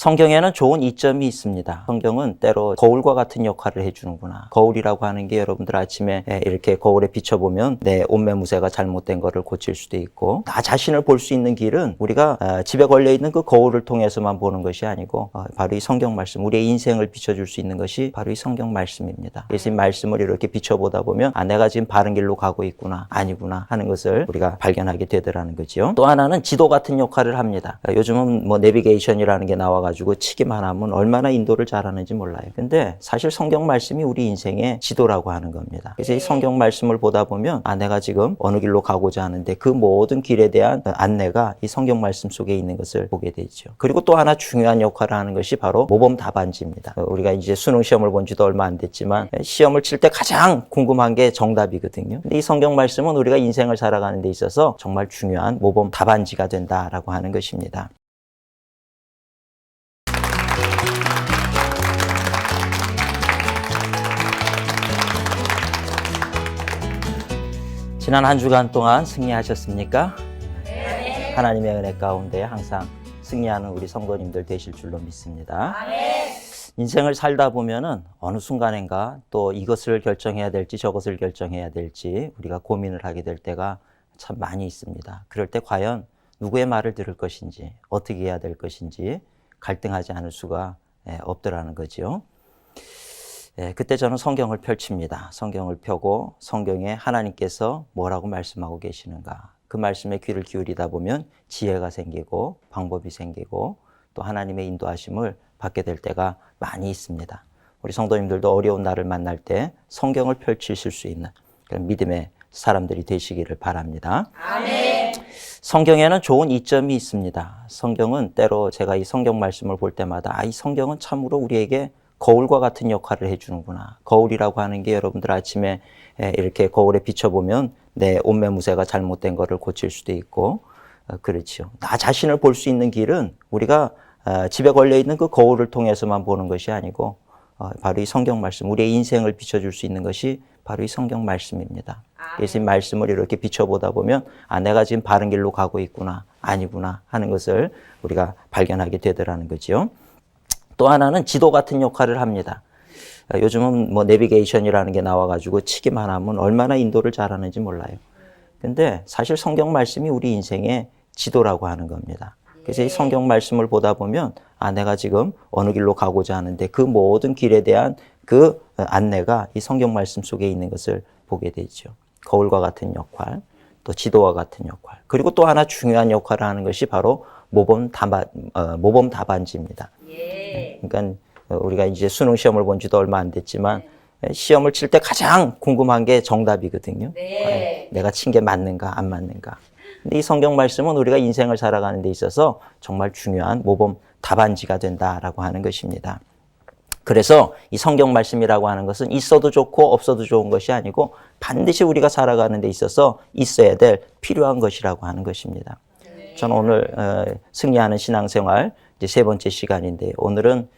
성경에는 좋은 이점이 있습니다. 성경은 때로 거울과 같은 역할을 해주는구나. 거울이라고 하는 게 여러분들 아침에 이렇게 거울에 비춰보면 내 옷매무새가 잘못된 거를 고칠 수도 있고, 나 자신을 볼 수 있는 길은 우리가 집에 걸려있는 그 거울을 통해서만 보는 것이 아니고 바로 이 성경 말씀, 우리의 인생을 비춰줄 수 있는 것이 바로 이 성경 말씀입니다. 그래서 이 말씀을 이렇게 비춰보다 보면 내가 지금 바른 길로 가고 있구나, 아니구나 하는 것을 우리가 발견하게 되더라는 거죠. 또 하나는 지도 같은 역할을 합니다. 요즘은 뭐 내비게이션이라는 게 나와가지고 치기만 하면 얼마나 인도를 잘하는지 몰라요. 근데 사실 성경 말씀이 우리 인생의 지도라고 하는 겁니다. 그래서 이 성경 말씀을 보다 보면 내가 지금 어느 길로 가고자 하는데 그 모든 길에 대한 안내가 이 성경 말씀 속에 있는 것을 보게 되죠. 그리고 또 하나 중요한 역할을 하는 것이 바로 모범 답안지입니다. 우리가 이제 수능 시험을 본 지도 얼마 안 됐지만 시험을 칠 때 가장 궁금한 게 정답이거든요. 근데 이 성경 말씀은 우리가 인생을 살아가는 데 있어서 정말 중요한 모범 답안지가 된다라고 하는 것입니다. 지난 한 주간 동안 승리하셨습니까? 네. 하나님의 은혜 가운데 항상 승리하는 우리 성도님들 되실 줄로 믿습니다. 네. 인생을 살다 보면은 어느 순간인가 또 이것을 결정해야 될지 저것을 결정해야 될지 우리가 고민을 하게 될 때가 참 많이 있습니다. 그럴 때 과연 누구의 말을 들을 것인지, 어떻게 해야 될 것인지 갈등하지 않을 수가 없더라는 거죠. 그때 저는 성경을 펼칩니다. 성경을 펴고 성경에 하나님께서 뭐라고 말씀하고 계시는가. 그 말씀에 귀를 기울이다 보면 지혜가 생기고 방법이 생기고 또 하나님의 인도하심을 받게 될 때가 많이 있습니다. 우리 성도님들도 어려운 날을 만날 때 성경을 펼치실 수 있는 그런 믿음의 사람들이 되시기를 바랍니다. 아멘. 성경에는 좋은 이점이 있습니다. 성경은 때로 제가 이 성경 말씀을 볼 때마다 이 성경은 참으로 우리에게 거울과 같은 역할을 해주는구나. 거울이라고 하는 게 여러분들 아침에 이렇게 거울에 비춰보면 내 옷매무새가 잘못된 거를 고칠 수도 있고, 그렇죠. 나 자신을 볼 수 있는 길은 우리가 집에 걸려있는 그 거울을 통해서만 보는 것이 아니고 바로 이 성경 말씀, 우리의 인생을 비춰줄 수 있는 것이 바로 이 성경 말씀입니다. 그래서 이 말씀을 이렇게 비춰보다 보면 내가 지금 바른 길로 가고 있구나, 아니구나 하는 것을 우리가 발견하게 되더라는 거죠. 또 하나는 지도 같은 역할을 합니다. 요즘은 뭐 내비게이션이라는 게 나와가지고 치기만 하면 얼마나 인도를 잘하는지 몰라요. 근데 사실 성경 말씀이 우리 인생의 지도라고 하는 겁니다. 그래서 이 성경 말씀을 보다 보면 내가 지금 어느 길로 가고자 하는데 그 모든 길에 대한 그 안내가 이 성경 말씀 속에 있는 것을 보게 되죠. 거울과 같은 역할, 또 지도와 같은 역할. 그리고 또 하나 중요한 역할을 하는 것이 바로 모범 답안지입니다. 그러니까 우리가 이제 수능 시험을 본 지도 얼마 안 됐지만 시험을 칠 때 가장 궁금한 게 정답이거든요. 네. 내가 친 게 맞는가 안 맞는가. 근데 이 성경 말씀은 우리가 인생을 살아가는 데 있어서 정말 중요한 모범 답안지가 된다라고 하는 것입니다. 그래서 이 성경 말씀이라고 하는 것은 있어도 좋고 없어도 좋은 것이 아니고 반드시 우리가 살아가는 데 있어서 있어야 될 필요한 것이라고 하는 것입니다. 저는 오늘 승리하는 신앙생활 이제 세 번째 시간인데 오늘은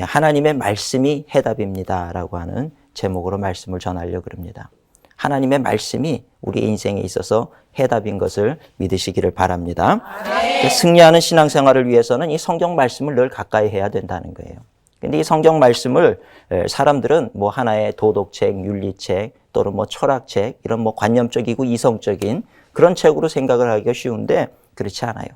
하나님의 말씀이 해답입니다라고 하는 제목으로 말씀을 전하려고 합니다. 하나님의 말씀이 우리 인생에 있어서 해답인 것을 믿으시기를 바랍니다. 승리하는 신앙생활을 위해서는 이 성경 말씀을 늘 가까이 해야 된다는 거예요. 근데 이 성경 말씀을 사람들은 뭐 하나의 도덕책, 윤리책 또는 뭐 철학책 이런 뭐 관념적이고 이성적인 그런 책으로 생각을 하기가 쉬운데 그렇지 않아요.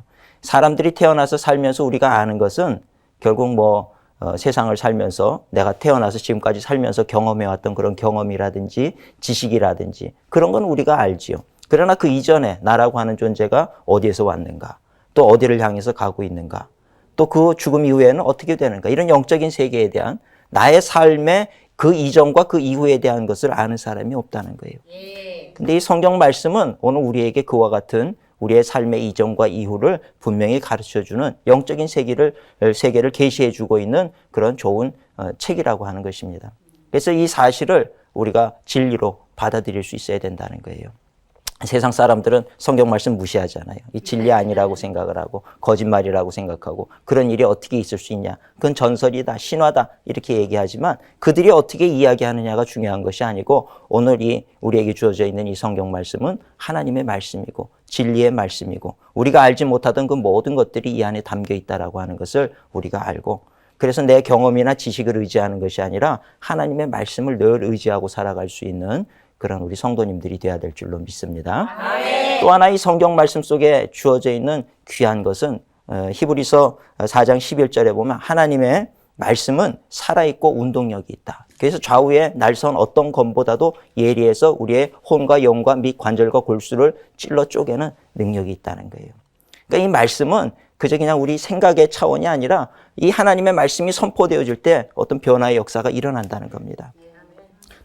사람들이 태어나서 살면서 우리가 아는 것은 결국 뭐 세상을 살면서 내가 태어나서 지금까지 살면서 경험해왔던 그런 경험이라든지 지식이라든지 그런 건 우리가 알지요. 그러나 그 이전에 나라고 하는 존재가 어디에서 왔는가, 또 어디를 향해서 가고 있는가, 또 그 죽음 이후에는 어떻게 되는가, 이런 영적인 세계에 대한 나의 삶의 그 이전과 그 이후에 대한 것을 아는 사람이 없다는 거예요. 근데 이 성경 말씀은 오늘 우리에게 그와 같은 우리의 삶의 이전과 이후를 분명히 가르쳐주는 영적인 세계를 계시해주고 있는 그런 좋은 책이라고 하는 것입니다. 그래서 이 사실을 우리가 진리로 받아들일 수 있어야 된다는 거예요. 세상 사람들은 성경 말씀 무시하잖아요. 이 진리 아니라고 생각을 하고 거짓말이라고 생각하고 그런 일이 어떻게 있을 수 있냐. 그건 전설이다, 신화다 이렇게 얘기하지만 그들이 어떻게 이야기하느냐가 중요한 것이 아니고 오늘 우리에게 주어져 있는 이 성경 말씀은 하나님의 말씀이고 진리의 말씀이고 우리가 알지 못하던 그 모든 것들이 이 안에 담겨 있다라고 하는 것을 우리가 알고 그래서 내 경험이나 지식을 의지하는 것이 아니라 하나님의 말씀을 늘 의지하고 살아갈 수 있는 그런 우리 성도님들이 되어야 될 줄로 믿습니다. 아멘. 또 하나 이 성경 말씀 속에 주어져 있는 귀한 것은 히브리서 4장 11절에 보면 하나님의 말씀은 살아있고 운동력이 있다. 그래서 좌우에 날선 어떤 검보다도 예리해서 우리의 혼과 영과 및 관절과 골수를 찔러 쪼개는 능력이 있다는 거예요. 그러니까 이 말씀은 그저 그냥 우리 생각의 차원이 아니라 이 하나님의 말씀이 선포되어질 때 어떤 변화의 역사가 일어난다는 겁니다.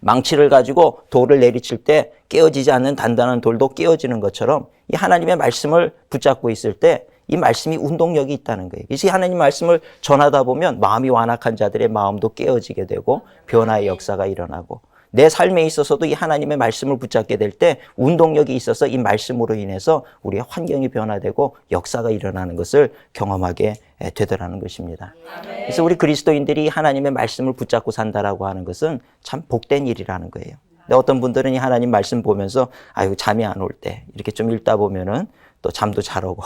망치를 가지고 돌을 내리칠 때 깨어지지 않는 단단한 돌도 깨어지는 것처럼 이 하나님의 말씀을 붙잡고 있을 때 이 말씀이 운동력이 있다는 거예요. 그래서 이 하나님 말씀을 전하다 보면 마음이 완악한 자들의 마음도 깨어지게 되고 변화의 역사가 일어나고 내 삶에 있어서도 이 하나님의 말씀을 붙잡게 될 때 운동력이 있어서 이 말씀으로 인해서 우리의 환경이 변화되고 역사가 일어나는 것을 경험하게 되더라는 것입니다. 그래서 우리 그리스도인들이 하나님의 말씀을 붙잡고 산다라고 하는 것은 참 복된 일이라는 거예요. 근데 어떤 분들은 이 하나님 말씀 보면서 아유 잠이 안 올 때 이렇게 좀 읽다 보면은 또 잠도 잘 오고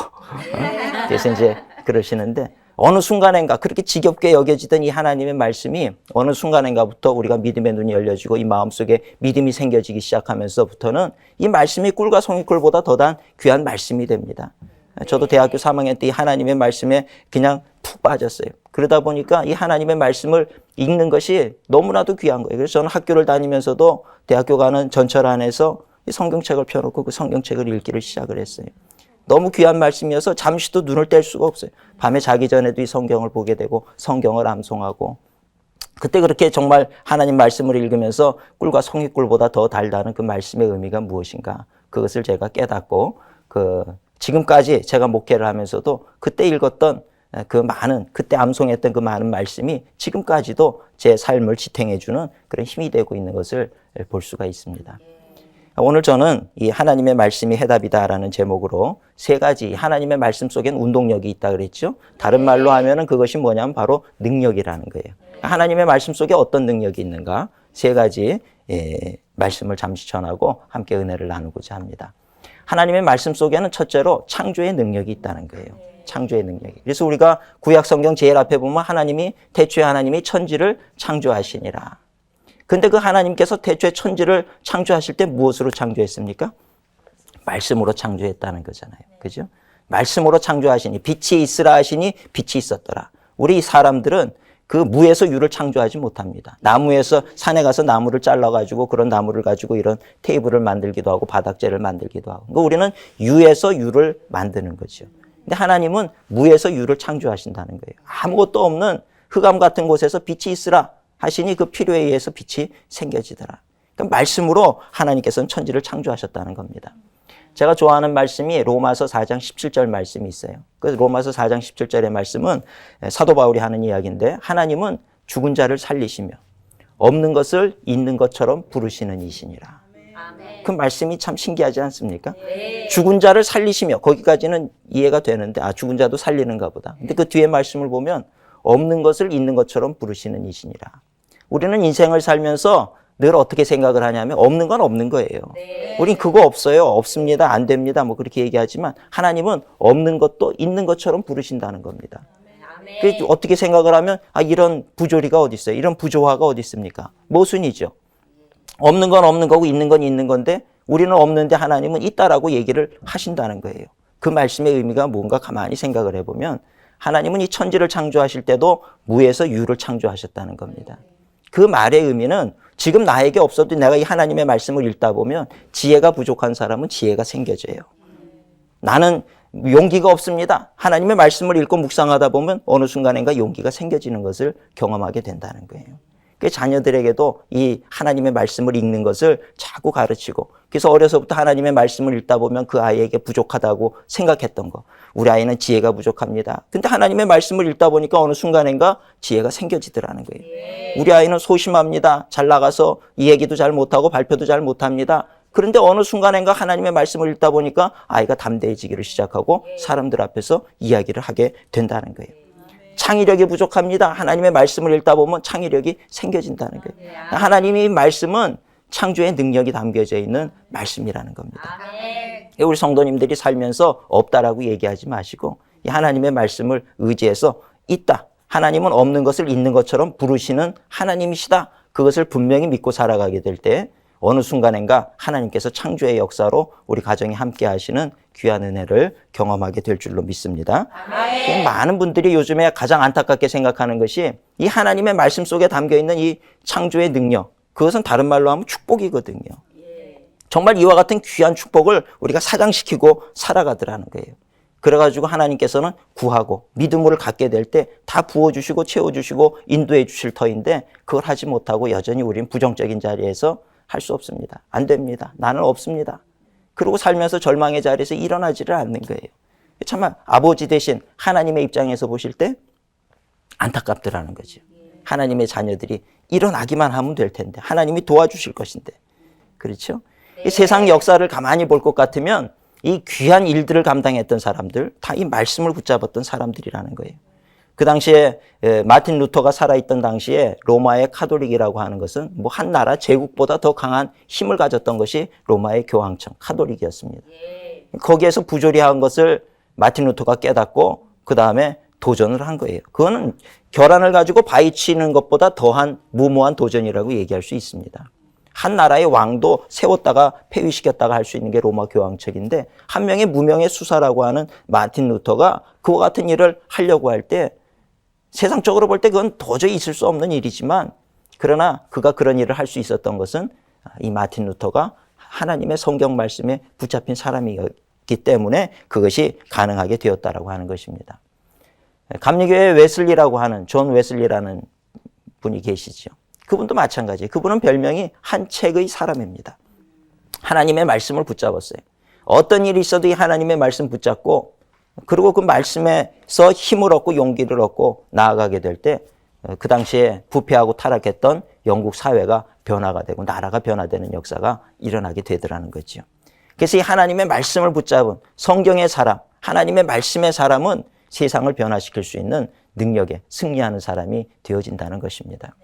그래서 이제 그러시는데 어느 순간인가 그렇게 지겹게 여겨지던 이 하나님의 말씀이 어느 순간인가부터 우리가 믿음의 눈이 열려지고 이 마음속에 믿음이 생겨지기 시작하면서부터는 이 말씀이 꿀과 송이꿀보다 더단 귀한 말씀이 됩니다. 저도 대학교 3학년 때 이 하나님의 말씀에 그냥 푹 빠졌어요. 그러다 보니까 이 하나님의 말씀을 읽는 것이 너무나도 귀한 거예요. 그래서 저는 학교를 다니면서도 대학교 가는 전철 안에서 이 성경책을 펴놓고 그 성경책을 읽기를 시작을 했어요. 너무 귀한 말씀이어서 잠시도 눈을 뗄 수가 없어요. 밤에 자기 전에도 이 성경을 보게 되고 성경을 암송하고 그때 그렇게 정말 하나님 말씀을 읽으면서 꿀과 송이꿀보다 더 달다는 그 말씀의 의미가 무엇인가 그것을 제가 깨닫고 지금까지 제가 목회를 하면서도 그때 읽었던 그때 암송했던 그 많은 말씀이 지금까지도 제 삶을 지탱해주는 그런 힘이 되고 있는 것을 볼 수가 있습니다. 오늘 저는 이 하나님의 말씀이 해답이다라는 제목으로 세 가지 하나님의 말씀 속엔 운동력이 있다 그랬죠. 다른 말로 하면은 그것이 뭐냐면 바로 능력이라는 거예요. 하나님의 말씀 속에 어떤 능력이 있는가 세 가지 말씀을 잠시 전하고 함께 은혜를 나누고자 합니다. 하나님의 말씀 속에는 첫째로 창조의 능력이 있다는 거예요. 창조의 능력이. 그래서 우리가 구약 성경 제일 앞에 보면 태초에 하나님이 천지를 창조하시니라. 근데 그 하나님께서 태초에 천지를 창조하실 때 무엇으로 창조했습니까? 말씀으로 창조했다는 거잖아요. 그죠? 말씀으로 창조하시니 빛이 있으라 하시니 빛이 있었더라. 우리 사람들은 그 무에서 유를 창조하지 못합니다. 나무에서 산에 가서 나무를 잘라가지고 그런 나무를 가지고 이런 테이블을 만들기도 하고 바닥재를 만들기도 하고. 그러니까 우리는 유에서 유를 만드는 거죠. 근데 하나님은 무에서 유를 창조하신다는 거예요. 아무것도 없는 흑암 같은 곳에서 빛이 있으라 하시니 그 필요에 의해서 빛이 생겨지더라. 그러니까 말씀으로 하나님께서는 천지를 창조하셨다는 겁니다. 제가 좋아하는 말씀이 로마서 4장 17절 말씀이 있어요. 그래서 로마서 4장 17절의 말씀은 사도 바울이 하는 이야기인데 하나님은 죽은 자를 살리시며 없는 것을 있는 것처럼 부르시는 이시니라. 그 말씀이 참 신기하지 않습니까? 네. 죽은 자를 살리시며 거기까지는 이해가 되는데 죽은 자도 살리는가 보다. 근데 그 뒤에 말씀을 보면 없는 것을 있는 것처럼 부르시는 이시니라. 우리는 인생을 살면서 늘 어떻게 생각을 하냐면 없는 건 없는 거예요. 네. 우린 그거 없어요. 없습니다. 안 됩니다. 뭐 그렇게 얘기하지만 하나님은 없는 것도 있는 것처럼 부르신다는 겁니다. 그래서 어떻게 생각을 하면 이런 부조리가 어디 있어요? 이런 부조화가 어디 있습니까? 모순이죠. 없는 건 없는 거고 있는 건 있는 건데 우리는 없는데 하나님은 있다라고 얘기를 하신다는 거예요. 그 말씀의 의미가 뭔가 가만히 생각을 해보면 하나님은 이 천지를 창조하실 때도 무에서 유를 창조하셨다는 겁니다. 그 말의 의미는 지금 나에게 없어도 내가 이 하나님의 말씀을 읽다 보면 지혜가 부족한 사람은 지혜가 생겨져요. 나는 용기가 없습니다. 하나님의 말씀을 읽고 묵상하다 보면 어느 순간인가 용기가 생겨지는 것을 경험하게 된다는 거예요. 그 자녀들에게도 이 하나님의 말씀을 읽는 것을 자꾸 가르치고 그래서 어려서부터 하나님의 말씀을 읽다 보면 그 아이에게 부족하다고 생각했던 거. 우리 아이는 지혜가 부족합니다. 근데 하나님의 말씀을 읽다 보니까 어느 순간인가 지혜가 생겨지더라는 거예요. 우리 아이는 소심합니다. 잘 나가서 이 얘기도 잘 못하고 발표도 잘 못합니다. 그런데 어느 순간인가 하나님의 말씀을 읽다 보니까 아이가 담대해지기를 시작하고 사람들 앞에서 이야기를 하게 된다는 거예요. 창의력이 부족합니다. 하나님의 말씀을 읽다 보면 창의력이 생겨진다는 거예요. 하나님의 말씀은 창조의 능력이 담겨져 있는 말씀이라는 겁니다. 우리 성도님들이 살면서 없다라고 얘기하지 마시고 이 하나님의 말씀을 의지해서 있다. 하나님은 없는 것을 있는 것처럼 부르시는 하나님이시다. 그것을 분명히 믿고 살아가게 될 때 어느 순간인가 하나님께서 창조의 역사로 우리 가정에 함께 하시는 귀한 은혜를 경험하게 될 줄로 믿습니다. 아멘. 많은 분들이 요즘에 가장 안타깝게 생각하는 것이 이 하나님의 말씀 속에 담겨있는 이 창조의 능력, 그것은 다른 말로 하면 축복이거든요. 정말 이와 같은 귀한 축복을 우리가 사장시키고 살아가더라는 거예요. 그래가지고 하나님께서는 구하고 믿음을 갖게 될 때 다 부어주시고 채워주시고 인도해 주실 터인데 그걸 하지 못하고 여전히 우리는 부정적인 자리에서 할 수 없습니다. 안 됩니다. 나는 없습니다. 그러고 살면서 절망의 자리에서 일어나지를 않는 거예요. 정말 아버지 대신 하나님의 입장에서 보실 때 안타깝더라는 거죠. 하나님의 자녀들이 일어나기만 하면 될 텐데 하나님이 도와주실 것인데 그렇죠? 이 세상 역사를 가만히 볼 것 같으면 이 귀한 일들을 감당했던 사람들 다 이 말씀을 붙잡았던 사람들이라는 거예요. 그 당시에 마틴 루터가 살아있던 당시에 로마의 카톨릭이라고 하는 것은 뭐 한 나라 제국보다 더 강한 힘을 가졌던 것이 로마의 교황청 카톨릭이었습니다. 거기에서 부조리한 것을 마틴 루터가 깨닫고 그 다음에 도전을 한 거예요. 그거는 결안을 가지고 바위치는 것보다 더한 무모한 도전이라고 얘기할 수 있습니다. 한 나라의 왕도 세웠다가 폐위시켰다가 할 수 있는 게 로마 교황청인데 한 명의 무명의 수사라고 하는 마틴 루터가 그와 같은 일을 하려고 할 때 세상적으로 볼 때 그건 도저히 있을 수 없는 일이지만 그러나 그가 그런 일을 할 수 있었던 것은 이 마틴 루터가 하나님의 성경 말씀에 붙잡힌 사람이었기 때문에 그것이 가능하게 되었다라고 하는 것입니다. 감리교회 웨슬리라고 하는 존 웨슬리라는 분이 계시죠. 그분도 마찬가지예요. 그분은 별명이 한 책의 사람입니다. 하나님의 말씀을 붙잡았어요. 어떤 일이 있어도 이 하나님의 말씀 붙잡고 그리고 그 말씀에서 힘을 얻고 용기를 얻고 나아가게 될 때 그 당시에 부패하고 타락했던 영국 사회가 변화가 되고 나라가 변화되는 역사가 일어나게 되더라는 거죠. 그래서 이 하나님의 말씀을 붙잡은 성경의 사람, 하나님의 말씀의 사람은 세상을 변화시킬 수 있는 능력에 승리하는 사람이 되어진다는 것입니다.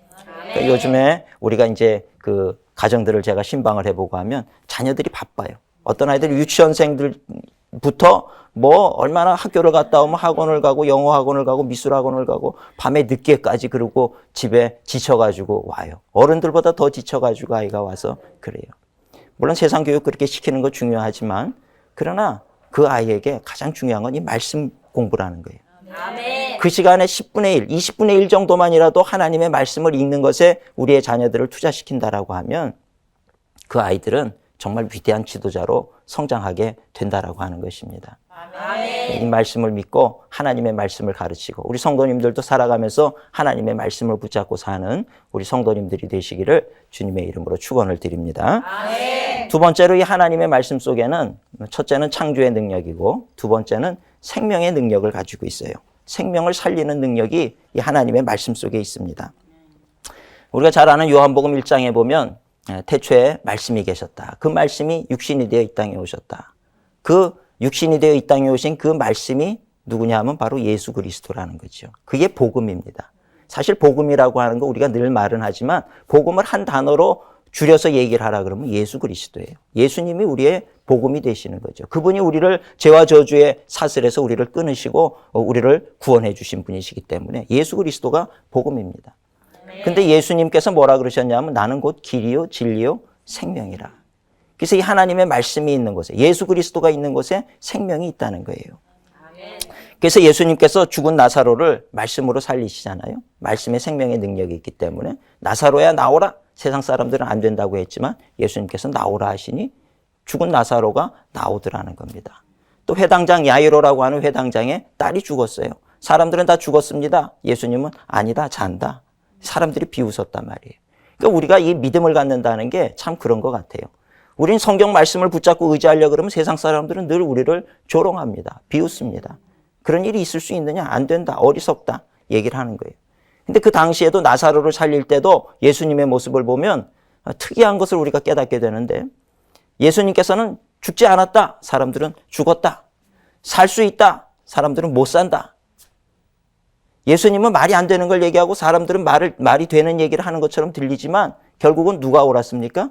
그러니까 요즘에 우리가 이제 그 가정들을 제가 신방을 해보고 하면 자녀들이 바빠요. 어떤 아이들이 유치원생들부터 뭐 얼마나 학교를 갔다 오면 학원을 가고 영어 학원을 가고 미술 학원을 가고 밤에 늦게까지 그러고 집에 지쳐가지고 와요. 어른들보다 더 지쳐가지고 아이가 와서 그래요. 물론 세상 교육 그렇게 시키는 거 중요하지만 그러나 그 아이에게 가장 중요한 건 이 말씀 공부라는 거예요. 아멘. 그 시간에 10분의 1, 20분의 1 정도만이라도 하나님의 말씀을 읽는 것에 우리의 자녀들을 투자시킨다라고 하면 그 아이들은 정말 위대한 지도자로 성장하게 된다라고 하는 것입니다. 아멘. 이 말씀을 믿고 하나님의 말씀을 가르치고 우리 성도님들도 살아가면서 하나님의 말씀을 붙잡고 사는 우리 성도님들이 되시기를 주님의 이름으로 축원을 드립니다. 아멘. 두 번째로 이 하나님의 말씀 속에는 첫째는 창조의 능력이고 두 번째는 생명의 능력을 가지고 있어요. 생명을 살리는 능력이 이 하나님의 말씀 속에 있습니다. 우리가 잘 아는 요한복음 1장에 보면 태초에 말씀이 계셨다. 그 말씀이 육신이 되어 이 땅에 오셨다. 그 육신이 되어 이 땅에 오신 그 말씀이 누구냐 하면 바로 예수 그리스도라는 거죠. 그게 복음입니다. 사실 복음이라고 하는 거 우리가 늘 말은 하지만 복음을 한 단어로 줄여서 얘기를 하라 그러면 예수 그리스도예요. 예수님이 우리의 복음이 되시는 거죠. 그분이 우리를 죄와 저주의 사슬에서 우리를 끊으시고 우리를 구원해 주신 분이시기 때문에 예수 그리스도가 복음입니다. 근데 예수님께서 뭐라 그러셨냐면 나는 곧 길이요 진리요 생명이라. 그래서 이 하나님의 말씀이 있는 곳에 예수 그리스도가 있는 곳에 생명이 있다는 거예요. 그래서 예수님께서 죽은 나사로를 말씀으로 살리시잖아요. 말씀의 생명의 능력이 있기 때문에 나사로야 나오라. 세상 사람들은 안 된다고 했지만 예수님께서 나오라 하시니 죽은 나사로가 나오더라는 겁니다. 또 회당장 야이로라고 하는 회당장의 딸이 죽었어요. 사람들은 다 죽었습니다. 예수님은 아니다 잔다. 사람들이 비웃었단 말이에요. 그러니까 우리가 이 믿음을 갖는다는 게 참 그런 것 같아요. 우린 성경 말씀을 붙잡고 의지하려고 그러면 세상 사람들은 늘 우리를 조롱합니다. 비웃습니다. 그런 일이 있을 수 있느냐? 안 된다. 어리석다. 얘기를 하는 거예요. 근데 그 당시에도 나사로를 살릴 때도 예수님의 모습을 보면 특이한 것을 우리가 깨닫게 되는데 예수님께서는 죽지 않았다. 사람들은 죽었다. 살 수 있다. 사람들은 못 산다. 예수님은 말이 안 되는 걸 얘기하고 사람들은 말이 되는 얘기를 하는 것처럼 들리지만 결국은 누가 옳았습니까?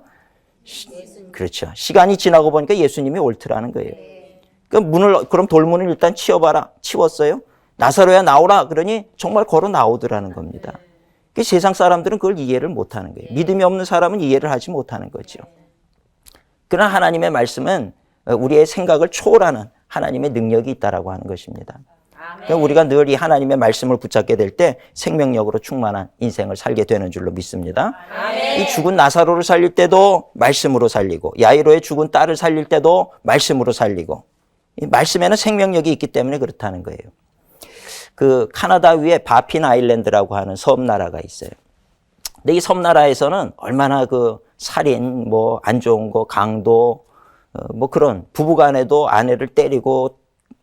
그렇죠. 시간이 지나고 보니까 예수님이 옳더라는 거예요. 그럼 돌문을 일단 치워봐라. 치웠어요. 나사로야 나오라. 그러니 정말 걸어 나오더라는 겁니다. 세상 사람들은 그걸 이해를 못하는 거예요. 믿음이 없는 사람은 이해를 하지 못하는 거죠. 그러나 하나님의 말씀은 우리의 생각을 초월하는 하나님의 능력이 있다라고 하는 것입니다. 그러니까 우리가 늘 이 하나님의 말씀을 붙잡게 될 때 생명력으로 충만한 인생을 살게 되는 줄로 믿습니다. 이 죽은 나사로를 살릴 때도 말씀으로 살리고 야이로의 죽은 딸을 살릴 때도 말씀으로 살리고 이 말씀에는 생명력이 있기 때문에 그렇다는 거예요. 그 카나다 위에 바핀 아일랜드라고 하는 섬나라가 있어요. 근데 이 섬나라에서는 얼마나 그 살인, 뭐 안 좋은 거, 강도, 뭐 그런 부부간에도 아내를 때리고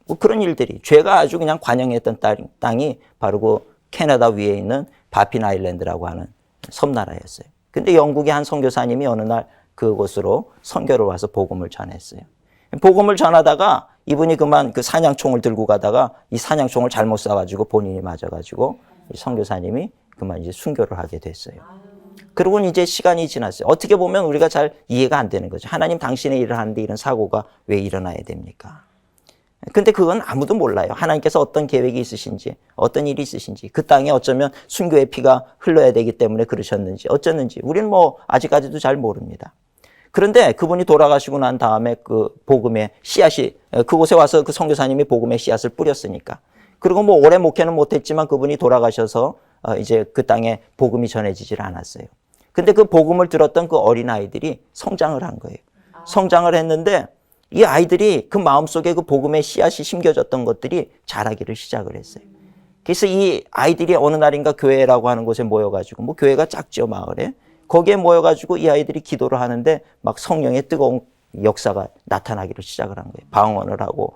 뭐 그런 일들이 죄가 아주 그냥 관영했던 땅이 바로 그 캐나다 위에 있는 바핀 아일랜드라고 하는 섬나라였어요. 근데 영국의 한 선교사님이 어느 날 그곳으로 선교를 와서 복음을 전했어요. 복음을 전하다가 이분이 그만 그 사냥총을 들고 가다가 이 사냥총을 잘못 쏴가지고 본인이 맞아가지고 이 선교사님이 그만 이제 순교를 하게 됐어요. 그러고 이제 시간이 지났어요. 어떻게 보면 우리가 잘 이해가 안 되는 거죠. 하나님 당신의 일을 하는데 이런 사고가 왜 일어나야 됩니까? 근데 그건 아무도 몰라요. 하나님께서 어떤 계획이 있으신지, 어떤 일이 있으신지, 그 땅에 어쩌면 순교의 피가 흘러야 되기 때문에 그러셨는지, 어쩌는지 우리는 뭐 아직까지도 잘 모릅니다. 그런데 그분이 돌아가시고 난 다음에 그 복음의 씨앗이 그곳에 와서 그 선교사님이 복음의 씨앗을 뿌렸으니까. 그리고 뭐 오래 목회는 못했지만 그분이 돌아가셔서 이제 그 땅에 복음이 전해지질 않았어요. 근데 그 복음을 들었던 그 어린아이들이 성장을 한 거예요. 성장을 했는데 이 아이들이 그 마음속에 그 복음의 씨앗이 심겨졌던 것들이 자라기를 시작을 했어요. 그래서 이 아이들이 어느 날인가 교회라고 하는 곳에 모여가지고, 뭐 교회가 작죠, 마을에. 거기에 모여가지고 이 아이들이 기도를 하는데 막 성령의 뜨거운 역사가 나타나기를 시작을 한 거예요. 방언을 하고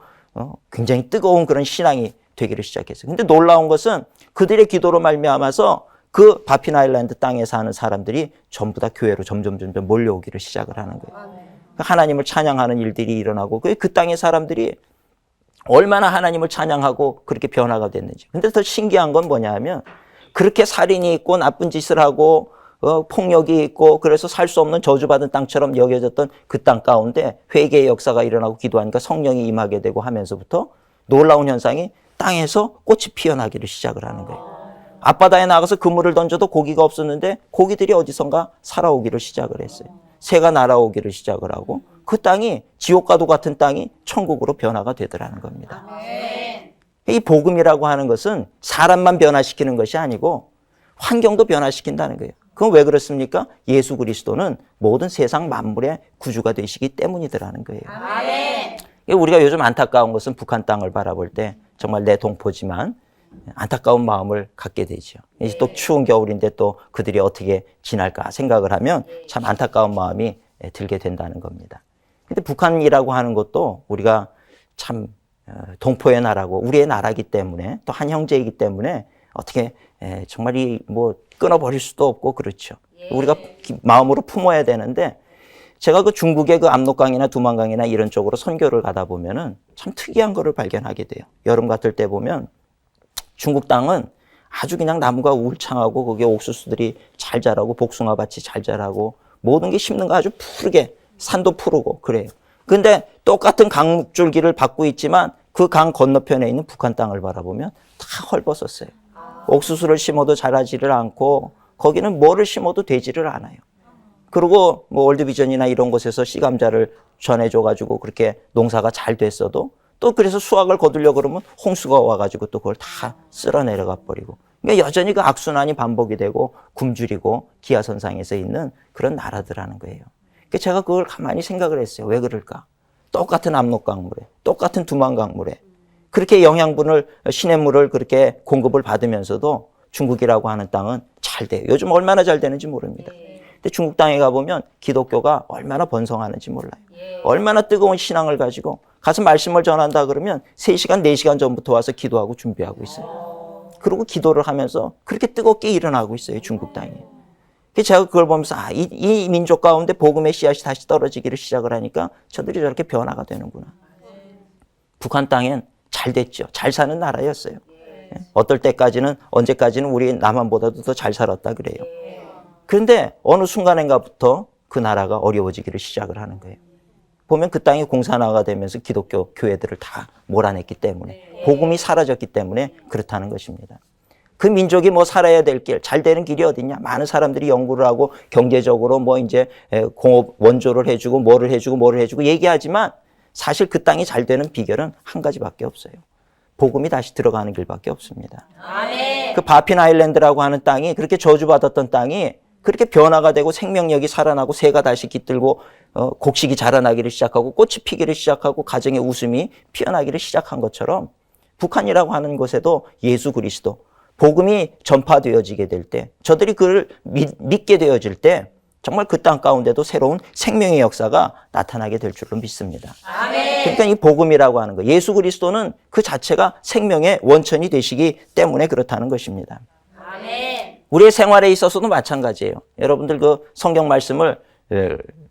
굉장히 뜨거운 그런 신앙이 되기를 시작했어요. 근데 놀라운 것은 그들의 기도로 말미암아서 그 바핀 아일랜드 땅에 사는 사람들이 전부 다 교회로 점점 몰려오기를 시작을 하는 거예요. 하나님을 찬양하는 일들이 일어나고 그 땅의 사람들이 얼마나 하나님을 찬양하고 그렇게 변화가 됐는지. 근데 더 신기한 건 뭐냐 하면 그렇게 살인이 있고 나쁜 짓을 하고 폭력이 있고 그래서 살 수 없는 저주받은 땅처럼 여겨졌던 그 땅 가운데 회개의 역사가 일어나고 기도하니까 성령이 임하게 되고 하면서부터 놀라운 현상이 땅에서 꽃이 피어나기를 시작을 하는 거예요. 앞바다에 나가서 그물을 던져도 고기가 없었는데 고기들이 어디선가 살아오기를 시작을 했어요. 새가 날아오기를 시작을 하고 그 땅이 지옥과도 같은 땅이 천국으로 변화가 되더라는 겁니다. 이 복음이라고 하는 것은 사람만 변화시키는 것이 아니고 환경도 변화시킨다는 거예요. 그건 왜 그렇습니까? 예수 그리스도는 모든 세상 만물의 구주가 되시기 때문이더라는 거예요. 우리가 요즘 안타까운 것은 북한 땅을 바라볼 때 정말 내 동포지만 안타까운 마음을 갖게 되죠. 이제 또 추운 겨울인데 또 그들이 어떻게 지날까 생각을 하면 참 안타까운 마음이 들게 된다는 겁니다. 근데 북한이라고 하는 것도 우리가 참 동포의 나라고 우리의 나라이기 때문에 또 한 형제이기 때문에 어떻게 정말 이 뭐 끊어버릴 수도 없고 그렇죠. 우리가 마음으로 품어야 되는데 제가 그 중국의 그 압록강이나 두만강이나 이런 쪽으로 선교를 가다 보면은 참 특이한 거를 발견하게 돼요. 여름 같을 때 보면 중국 땅은 아주 그냥 나무가 울창하고 거기에 옥수수들이 잘 자라고 복숭아밭이 잘 자라고 모든 게 심는 거 아주 푸르게 산도 푸르고 그래요. 근데 똑같은 강줄기를 받고 있지만 그 강 건너편에 있는 북한 땅을 바라보면 다 헐벗었어요. 옥수수를 심어도 자라지를 않고 거기는 뭐를 심어도 되지를 않아요. 그리고 뭐 월드비전이나 이런 곳에서 씨감자를 전해줘가지고 그렇게 농사가 잘 됐어도 또 그래서 수확을 거두려고 그러면 홍수가 와가지고 또 그걸 다 쓸어 내려가 버리고. 그러니까 여전히 그 악순환이 반복이 되고 굶주리고 기아선상에서 있는 그런 나라더라는 거예요. 그러니까 제가 그걸 가만히 생각을 했어요. 왜 그럴까? 똑같은 압록강물에, 똑같은 두만강물에 그렇게 영양분을, 시냇물을 그렇게 공급을 받으면서도 중국이라고 하는 땅은 잘 돼요. 요즘 얼마나 잘 되는지 모릅니다. 근데 중국 땅에 가보면 기독교가 얼마나 번성하는지 몰라요. 얼마나 뜨거운 신앙을 가지고 가서 말씀을 전한다 그러면 3시간, 4시간 전부터 와서 기도하고 준비하고 있어요. 그리고 기도를 하면서 그렇게 뜨겁게 일어나고 있어요. 중국 땅이. 그래서 제가 그걸 보면서 이 민족 가운데 복음의 씨앗이 다시 떨어지기를 시작을 하니까 저들이 저렇게 변화가 되는구나. 북한 땅엔 잘 됐죠. 잘 사는 나라였어요. 어떨 때까지는 언제까지는 우리 남한보다도 더 잘 살았다 그래요. 그런데 어느 순간인가부터 그 나라가 어려워지기를 시작을 하는 거예요. 보면 그 땅이 공산화가 되면서 기독교 교회들을 다 몰아냈기 때문에 복음이 사라졌기 때문에 그렇다는 것입니다. 그 민족이 뭐 살아야 될 길, 잘 되는 길이 어딨냐? 많은 사람들이 연구를 하고 경제적으로 뭐 이제 공업 원조를 해주고 뭐를 해주고 얘기하지만 사실 그 땅이 잘 되는 비결은 한 가지밖에 없어요. 복음이 다시 들어가는 길밖에 없습니다. 아멘. 그 바핀 아일랜드라고 하는 땅이 그렇게 저주받았던 땅이 그렇게 변화가 되고 생명력이 살아나고 새가 다시 깃들고 곡식이 자라나기를 시작하고 꽃이 피기를 시작하고 가정의 웃음이 피어나기를 시작한 것처럼 북한이라고 하는 곳에도 예수 그리스도 복음이 전파되어지게 될 때 저들이 그를 믿게 되어질 때 정말 그 땅 가운데도 새로운 생명의 역사가 나타나게 될 줄로 믿습니다. 아멘. 그러니까 이 복음이라고 하는 거, 예수 그리스도는 그 자체가 생명의 원천이 되시기 때문에 그렇다는 것입니다. 아멘. 우리의 생활에 있어서도 마찬가지예요. 여러분들 그 성경 말씀을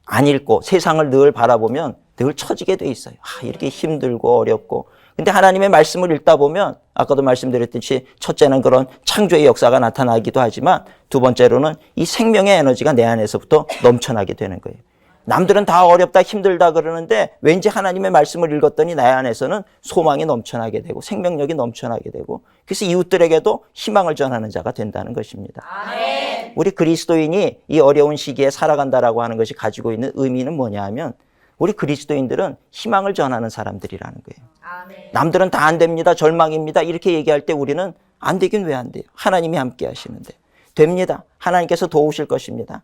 안 읽고 세상을 늘 바라보면 늘 처지게 돼 있어요. 이렇게 힘들고 어렵고. 근데 하나님의 말씀을 읽다 보면 아까도 말씀드렸듯이 첫째는 그런 창조의 역사가 나타나기도 하지만 두 번째로는 이 생명의 에너지가 내 안에서부터 넘쳐나게 되는 거예요. 남들은 다 어렵다 힘들다 그러는데 왠지 하나님의 말씀을 읽었더니 내 안에서는 소망이 넘쳐나게 되고 생명력이 넘쳐나게 되고 그래서 이웃들에게도 희망을 전하는 자가 된다는 것입니다. 아멘. 우리 그리스도인이 이 어려운 시기에 살아간다라고 하는 것이 가지고 있는 의미는 뭐냐 하면 우리 그리스도인들은 희망을 전하는 사람들이라는 거예요. 아멘. 남들은 다 안 됩니다. 절망입니다. 이렇게 얘기할 때 우리는 안 되긴 왜 안 돼요? 하나님이 함께 하시는데. 됩니다. 하나님께서 도우실 것입니다.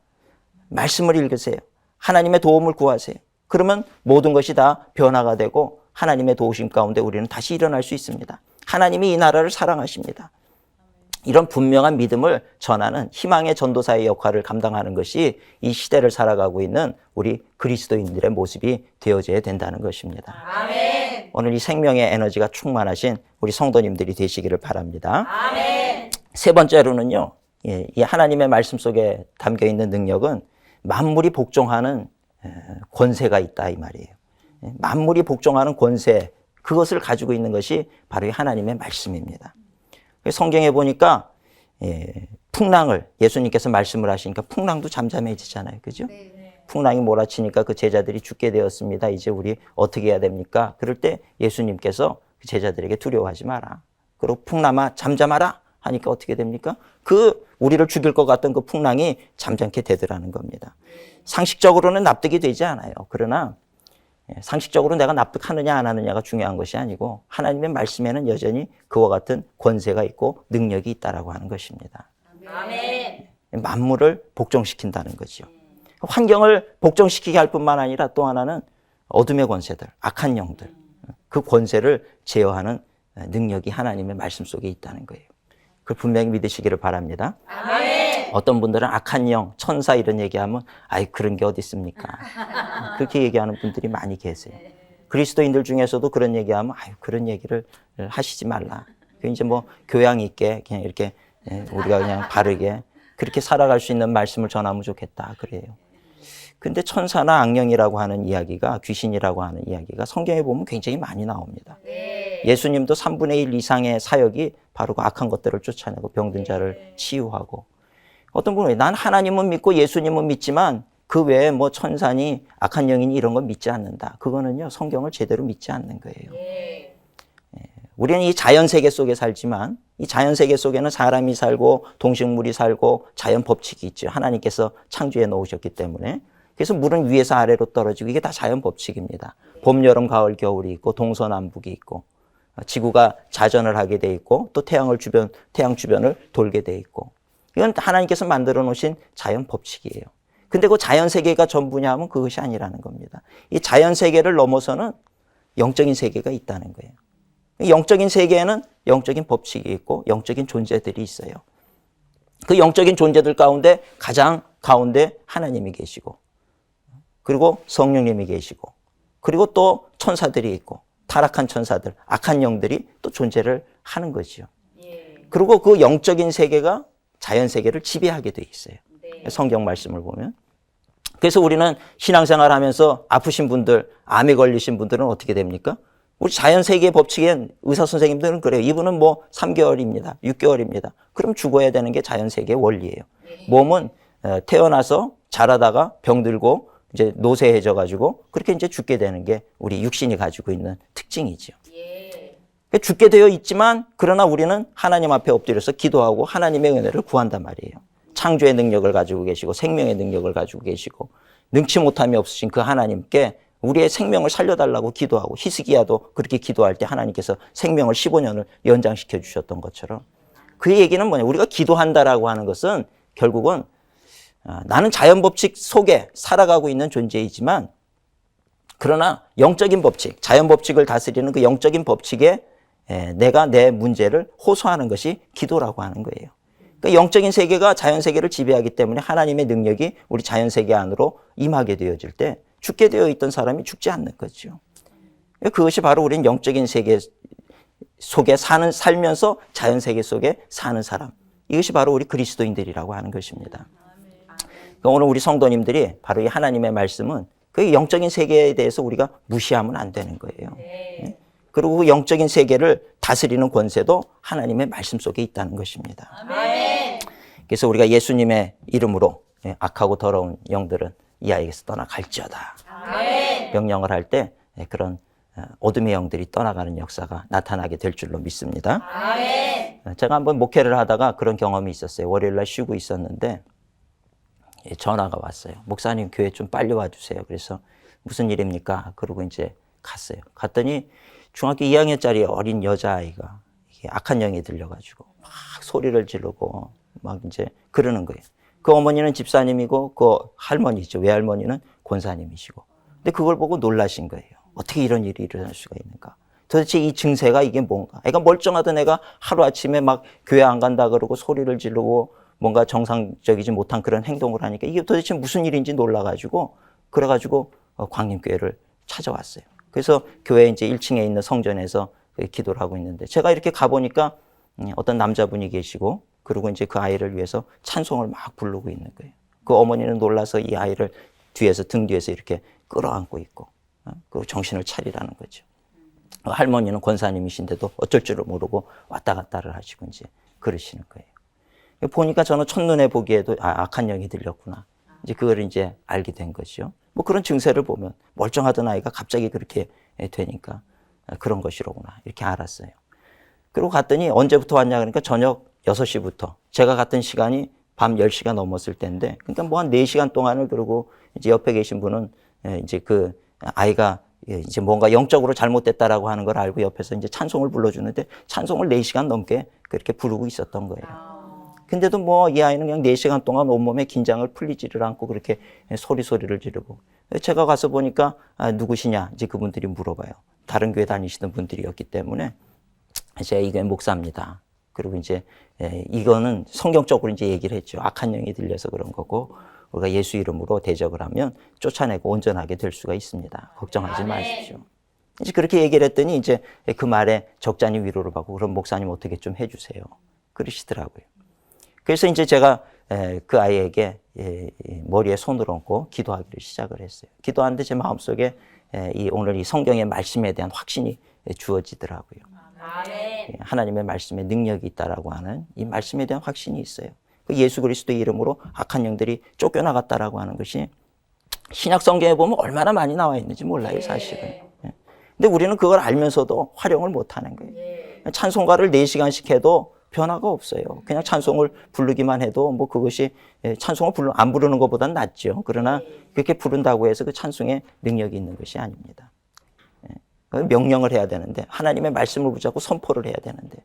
말씀을 읽으세요. 하나님의 도움을 구하세요. 그러면 모든 것이 다 변화가 되고 하나님의 도우심 가운데 우리는 다시 일어날 수 있습니다. 하나님이 이 나라를 사랑하십니다. 이런 분명한 믿음을 전하는 희망의 전도사의 역할을 감당하는 것이 이 시대를 살아가고 있는 우리 그리스도인들의 모습이 되어져야 된다는 것입니다. 아멘. 오늘 이 생명의 에너지가 충만하신 우리 성도님들이 되시기를 바랍니다. 아멘. 세 번째로는요, 이 하나님의 말씀 속에 담겨있는 능력은 만물이 복종하는 권세가 있다 이 말이에요. 만물이 복종하는 권세, 그것을 가지고 있는 것이 바로 이 하나님의 말씀입니다. 성경에 보니까 풍랑을 예수님께서 말씀을 하시니까 풍랑도 잠잠해지잖아요. 그죠? 네. 풍랑이 몰아치니까 그 제자들이 죽게 되었습니다. 이제 우리 어떻게 해야 됩니까? 그럴 때 예수님께서 그 제자들에게 두려워하지 마라. 그리고 풍랑아 잠잠하라 하니까 어떻게 됩니까? 우리를 죽일 것 같던 그 풍랑이 잠잠게 되더라는 겁니다. 상식적으로는 납득이 되지 않아요. 그러나 상식적으로 내가 납득하느냐 안 하느냐가 중요한 것이 아니고 하나님의 말씀에는 여전히 그와 같은 권세가 있고 능력이 있다라고 하는 것입니다. 아멘. 만물을 복종시킨다는 거죠. 환경을 복종시키게 할 뿐만 아니라 또 하나는 어둠의 권세들, 악한 영들, 그 권세를 제어하는 능력이 하나님의 말씀 속에 있다는 거예요. 그걸 분명히 믿으시기를 바랍니다. 아멘. 어떤 분들은 악한 영, 천사 이런 얘기하면 그런 게 어디 있습니까? 그렇게 얘기하는 분들이 많이 계세요. 그리스도인들 중에서도 그런 얘기하면 그런 얘기를 하시지 말라. 이제 뭐 교양 있게 그냥 이렇게 우리가 그냥 바르게 그렇게 살아갈 수 있는 말씀을 전하면 좋겠다 그래요. 근데 천사나 악령이라고 하는 이야기가 귀신이라고 하는 이야기가 성경에 보면 굉장히 많이 나옵니다. 네. 예수님도 3분의 1 이상의 사역이 바로 그 악한 것들을 쫓아내고 병든 자를 치유하고 어떤 분은 난 하나님은 믿고 예수님은 믿지만 그 외에 뭐 천사니 악한 영이니 이런 건 믿지 않는다. 그거는요 성경을 제대로 믿지 않는 거예요. 네. 우리는 이 자연세계 속에 살지만 이 자연세계 속에는 사람이 살고 동식물이 살고 자연 법칙이 있죠. 하나님께서 창조해 놓으셨기 때문에. 그래서 물은 위에서 아래로 떨어지고 이게 다 자연 법칙입니다. 봄, 여름, 가을, 겨울이 있고 동서남북이 있고 지구가 자전을 하게 돼 있고 또 태양 주변을 돌게 돼 있고 이건 하나님께서 만들어 놓으신 자연 법칙이에요. 근데 그 자연 세계가 전부냐 하면 그것이 아니라는 겁니다. 이 자연 세계를 넘어서는 영적인 세계가 있다는 거예요. 영적인 세계에는 영적인 법칙이 있고 영적인 존재들이 있어요. 그 영적인 존재들 가운데 가장 가운데 하나님이 계시고 그리고 성령님이 계시고 그리고 또 천사들이 있고 타락한 천사들, 악한 영들이 또 존재를 하는 거죠. 그리고 그 영적인 세계가 자연 세계를 지배하게 돼 있어요. 성경 말씀을 보면. 그래서 우리는 신앙생활 하면서 아프신 분들, 암에 걸리신 분들은 어떻게 됩니까? 우리 자연세계 법칙엔 의사 선생님들은 그래요. 이분은 뭐 3개월입니다. 6개월입니다. 그럼 죽어야 되는 게 자연세계의 원리예요. 몸은 태어나서 자라다가 병들고 이제 노쇠해져 가지고 그렇게 이제 죽게 되는 게 우리 육신이 가지고 있는 특징이죠. 죽게 되어 있지만 그러나 우리는 하나님 앞에 엎드려서 기도하고 하나님의 은혜를 구한단 말이에요. 창조의 능력을 가지고 계시고 생명의 능력을 가지고 계시고 능치 못함이 없으신 그 하나님께 우리의 생명을 살려달라고 기도하고 히스기야도 그렇게 기도할 때 하나님께서 생명을 15년을 연장시켜 주셨던 것처럼 그 얘기는 뭐냐, 우리가 기도한다라고 하는 것은 결국은 나는 자연 법칙 속에 살아가고 있는 존재이지만 그러나 영적인 법칙, 자연 법칙을 다스리는 그 영적인 법칙에 내가 내 문제를 호소하는 것이 기도라고 하는 거예요. 그러니까 영적인 세계가 자연 세계를 지배하기 때문에 하나님의 능력이 우리 자연 세계 안으로 임하게 되어질 때 죽게 되어 있던 사람이 죽지 않는 거죠. 그것이 바로 우리는 영적인 세계 속에 살면서 자연 세계 속에 사는 사람. 이것이 바로 우리 그리스도인들이라고 하는 것입니다. 그러니까 오늘 우리 성도님들이 바로 이 하나님의 말씀은 그 영적인 세계에 대해서 우리가 무시하면 안 되는 거예요. 그리고 그 영적인 세계를 다스리는 권세도 하나님의 말씀 속에 있다는 것입니다. 그래서 우리가 예수님의 이름으로 악하고 더러운 영들은 이 아이에게서 떠나갈지어다. 명령을 할 때 그런 어둠의 영들이 떠나가는 역사가 나타나게 될 줄로 믿습니다. 제가 한번 목회를 하다가 그런 경험이 있었어요. 월요일날 쉬고 있었는데 전화가 왔어요. 목사님 교회 좀 빨리 와주세요. 그래서 무슨 일입니까? 그러고 이제 갔어요. 갔더니 중학교 2학년짜리 어린 여자아이가 악한 영이 들려가지고 막 소리를 지르고 막 이제 그러는 거예요. 그 어머니는 집사님이고 그 할머니죠. 외할머니는 권사님이시고. 근데 그걸 보고 놀라신 거예요. 어떻게 이런 일이 일어날 수가 있는가. 도대체 이 증세가 이게 뭔가. 애가 멀쩡하던 애가 하루아침에 막 교회 안 간다 그러고 소리를 지르고 뭔가 정상적이지 못한 그런 행동을 하니까 이게 도대체 무슨 일인지 놀라가지고 그래가지고 광림교회를 찾아왔어요. 그래서 교회 이제 1층에 있는 성전에서 기도를 하고 있는데 제가 이렇게 가보니까 어떤 남자분이 계시고 그리고 이제 그 아이를 위해서 찬송을 막 부르고 있는 거예요. 그 어머니는 놀라서 이 아이를 뒤에서 등 뒤에서 이렇게 끌어안고 있고 그 정신을 차리라는 거죠. 할머니는 권사님이신데도 어쩔 줄을 모르고 왔다 갔다를 하시고 이제 그러시는 거예요. 보니까 저는 첫눈에 보기에도 악한 영이 들렸구나. 이제 그걸 이제 알게 된 거죠. 뭐 그런 증세를 보면 멀쩡하던 아이가 갑자기 그렇게 되니까 그런 것이로구나. 이렇게 알았어요. 그리고 갔더니 언제부터 왔냐 그러니까 저녁 6시부터 제가 갔던 시간이 밤 10시가 넘었을 때인데 그러니까 뭐 한 4시간 동안을 그러고 이제 옆에 계신 분은 이제 그 아이가 이제 뭔가 영적으로 잘못됐다라고 하는 걸 알고 옆에서 이제 찬송을 불러주는데 찬송을 4시간 넘게 그렇게 부르고 있었던 거예요. 근데도 뭐 이 아이는 그냥 4시간 동안 온몸에 긴장을 풀리지를 않고 그렇게 소리를 지르고 제가 가서 보니까 누구시냐 이제 그분들이 물어봐요. 다른 교회 다니시던 분들이었기 때문에 제가 이 교회 목사입니다. 그리고 이제 이거는 성경적으로 이제 얘기를 했죠. 악한 영이 들려서 그런 거고 우리가 예수 이름으로 대적을 하면 쫓아내고 온전하게 될 수가 있습니다. 걱정하지 마십시오. 이제 그렇게 얘기를 했더니 이제 그 말에 적잖이 위로를 받고 그럼 목사님 어떻게 좀 해주세요. 그러시더라고요. 그래서 이제 제가 그 아이에게 머리에 손을 얹고 기도하기를 시작을 했어요. 기도하는데 제 마음속에 오늘 이 성경의 말씀에 대한 확신이 주어지더라고요. 하나님의 말씀에 능력이 있다라고 하는 이 말씀에 대한 확신이 있어요. 예수 그리스도의 이름으로 악한 영들이 쫓겨나갔다라고 하는 것이 신약 성경에 보면 얼마나 많이 나와 있는지 몰라요, 사실은. 근데 우리는 그걸 알면서도 활용을 못 하는 거예요. 찬송가를 4시간씩 해도 변화가 없어요. 그냥 찬송을 부르기만 해도 뭐 그것이 찬송을 안 부르는 것보다는 낫죠. 그러나 그렇게 부른다고 해서 그 찬송에 능력이 있는 것이 아닙니다. 명령을 해야 되는데 하나님의 말씀을 붙잡고 선포를 해야 되는데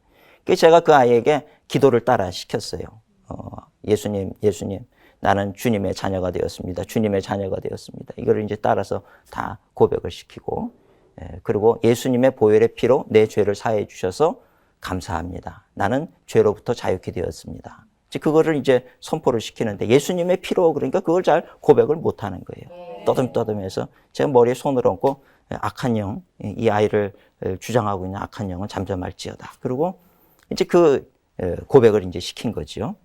그래서 제가 그 아이에게 기도를 따라 시켰어요. 예수님 나는 주님의 자녀가 되었습니다. 주님의 자녀가 되었습니다. 이거를 이제 따라서 다 고백을 시키고 그리고 예수님의 보혈의 피로 내 죄를 사해 주셔서 감사합니다. 나는 죄로부터 자유케 되었습니다. 이제 그거를 이제 선포를 시키는데 예수님의 피로 그러니까 그걸 잘 고백을 못 하는 거예요. 떠듬떠듬해서 제가 머리에 손을 얹고 악한 영, 이 아이를 주장하고 있는 악한 영은 잠잠할지어다. 그리고 이제 그 고백을 이제 시킨 거죠.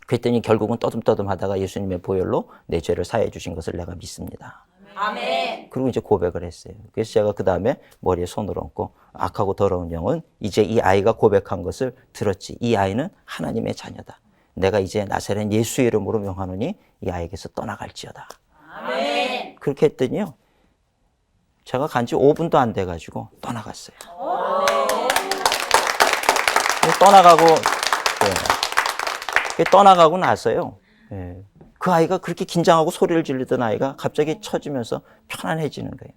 그랬더니 결국은 떠듬떠듬 하다가 예수님의 보혈로 내 죄를 사해 주신 것을 내가 믿습니다. 아멘. 그리고 이제 고백을 했어요. 그래서 제가 그 다음에 머리에 손을 얹고 악하고 더러운 영은 이제 이 아이가 고백한 것을 들었지. 이 아이는 하나님의 자녀다. 내가 이제 나사렛 예수의 이름으로 명하노니 이 아이에게서 떠나갈지어다. 아멘. 그렇게 했더니요. 제가 간지 5분도 안 돼가지고 떠나갔어요. 떠나가고, 떠나가고 나서요. 그 아이가 그렇게 긴장하고 소리를 지르던 아이가 갑자기 쳐지면서 편안해지는 거예요.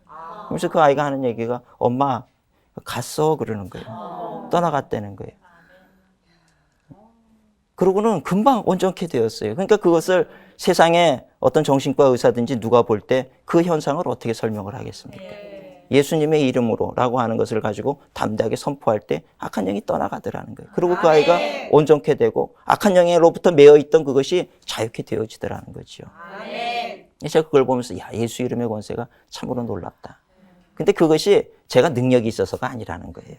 그래서 그 아이가 하는 얘기가 엄마 갔어 그러는 거예요. 떠나갔다는 거예요. 그러고는 금방 온전케 되었어요. 그러니까 그것을 세상에 어떤 정신과 의사든지 누가 볼 때 그 현상을 어떻게 설명을 하겠습니까? 예수님의 이름으로라고 하는 것을 가지고 담대하게 선포할 때 악한 영이 떠나가더라는 거예요. 그리고 그 아이가 온전케 되고 악한 영으로부터 매어있던 그것이 자유케 되어지더라는 거죠. 제가 그걸 보면서 야, 예수 이름의 권세가 참으로 놀랍다. 근데 그것이 제가 능력이 있어서가 아니라는 거예요.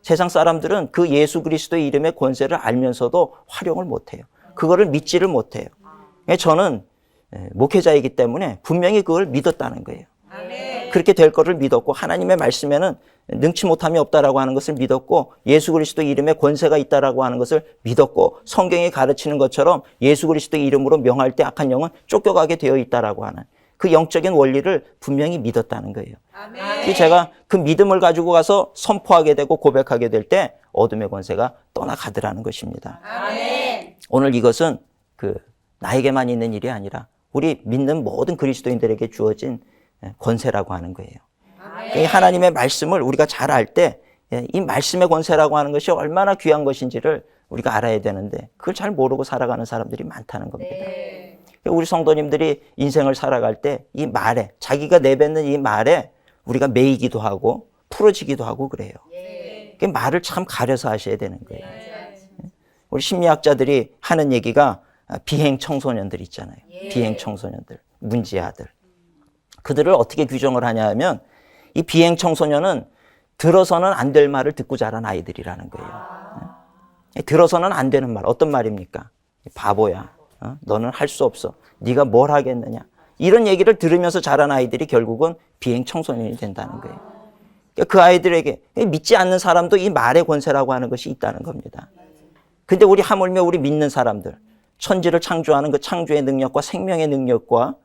세상 사람들은 그 예수 그리스도의 이름의 권세를 알면서도 활용을 못해요. 그거를 믿지를 못해요. 저는 목회자이기 때문에 분명히 그걸 믿었다는 거예요. 그렇게 될 거를 믿었고 하나님의 말씀에는 능치 못함이 없다라고 하는 것을 믿었고 예수 그리스도 이름에 권세가 있다라고 하는 것을 믿었고 성경이 가르치는 것처럼 예수 그리스도 이름으로 명할 때 악한 영은 쫓겨가게 되어 있다라고 하는 그 영적인 원리를 분명히 믿었다는 거예요. 제가 그 믿음을 가지고 가서 선포하게 되고 고백하게 될 때 어둠의 권세가 떠나가더라는 것입니다. 오늘 이것은 나에게만 있는 일이 아니라 우리 믿는 모든 그리스도인들에게 주어진 권세라고 하는 거예요. 이 하나님의 말씀을 우리가 잘 알 때 이 말씀의 권세라고 하는 것이 얼마나 귀한 것인지를 우리가 알아야 되는데 그걸 잘 모르고 살아가는 사람들이 많다는 겁니다. 우리 성도님들이 인생을 살아갈 때 이 말에 자기가 내뱉는 이 말에 우리가 매이기도 하고 풀어지기도 하고 그래요. 그 말을 참 가려서 하셔야 되는 거예요. 우리 심리학자들이 하는 얘기가 비행 청소년들 있잖아요. 비행 청소년들, 문제아들. 그들을 어떻게 규정을 하냐 하면 이 비행 청소년은 들어서는 안 될 말을 듣고 자란 아이들이라는 거예요. 들어서는 안 되는 말, 어떤 말입니까? 바보야, 너는 할 수 없어, 네가 뭘 하겠느냐, 이런 얘기를 들으면서 자란 아이들이 결국은 비행 청소년이 된다는 거예요. 그 아이들에게 믿지 않는 사람도 이 말의 권세라고 하는 것이 있다는 겁니다. 근데 우리 하물며 우리 믿는 사람들, 천지를 창조하는 그 창조의 능력과 생명의 능력과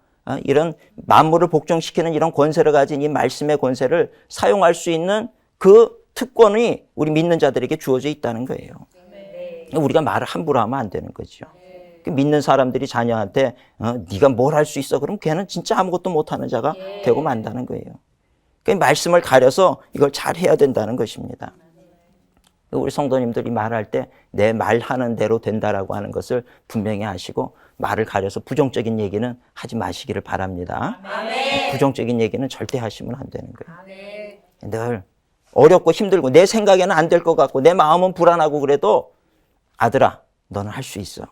이런 만물을 복종시키는 이런 권세를 가진 이 말씀의 권세를 사용할 수 있는 그 특권이 우리 믿는 자들에게 주어져 있다는 거예요. 우리가 말을 함부로 하면 안 되는 거죠. 믿는 사람들이 자녀한테 네가 뭘 할 수 있어? 그럼 걔는 진짜 아무것도 못하는 자가 되고 만다는 거예요. 그러니까 말씀을 가려서 이걸 잘 해야 된다는 것입니다. 우리 성도님들이 말할 때 내 말하는 대로 된다라고 하는 것을 분명히 아시고 말을 가려서 부정적인 얘기는 하지 마시기를 바랍니다. 부정적인 얘기는 절대 하시면 안 되는 거예요. 늘 어렵고 힘들고 내 생각에는 안 될 것 같고 내 마음은 불안하고 그래도 아들아 너는 할 수 있어.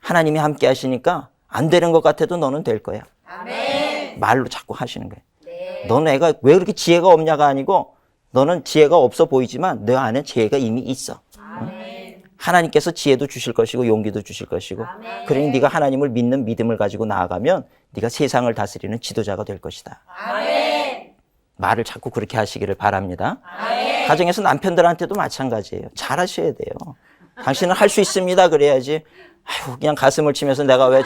하나님이 함께 하시니까 안 되는 것 같아도 너는 될 거야. 말로 자꾸 하시는 거예요. 너는 애가 왜 그렇게 지혜가 없냐가 아니고 너는 지혜가 없어 보이지만 너 안에 지혜가 이미 있어. 하나님께서 지혜도 주실 것이고 용기도 주실 것이고 그러니 네가 하나님을 믿는 믿음을 가지고 나아가면 네가 세상을 다스리는 지도자가 될 것이다. 말을 자꾸 그렇게 하시기를 바랍니다. 가정에서 남편들한테도 마찬가지예요. 잘하셔야 돼요. 당신은 할 수 있습니다. 그래야지 아유, 그냥 가슴을 치면서 내가 왜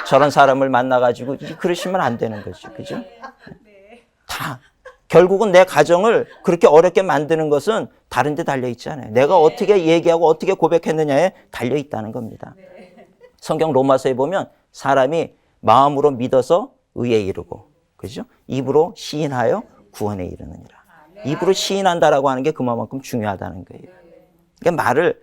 저런 사람을 만나가지고 그러시면 안 되는 거죠. 그죠? 다 결국은 내 가정을 그렇게 어렵게 만드는 것은 다른 데 달려있잖아요. 내가 어떻게 얘기하고 어떻게 고백했느냐에 달려있다는 겁니다. 성경 로마서에 보면 사람이 마음으로 믿어서 의에 이르고 그죠? 입으로 시인하여 구원에 이르느니라. 입으로 시인한다라고 하는 게 그만큼 중요하다는 거예요. 그러니까 말을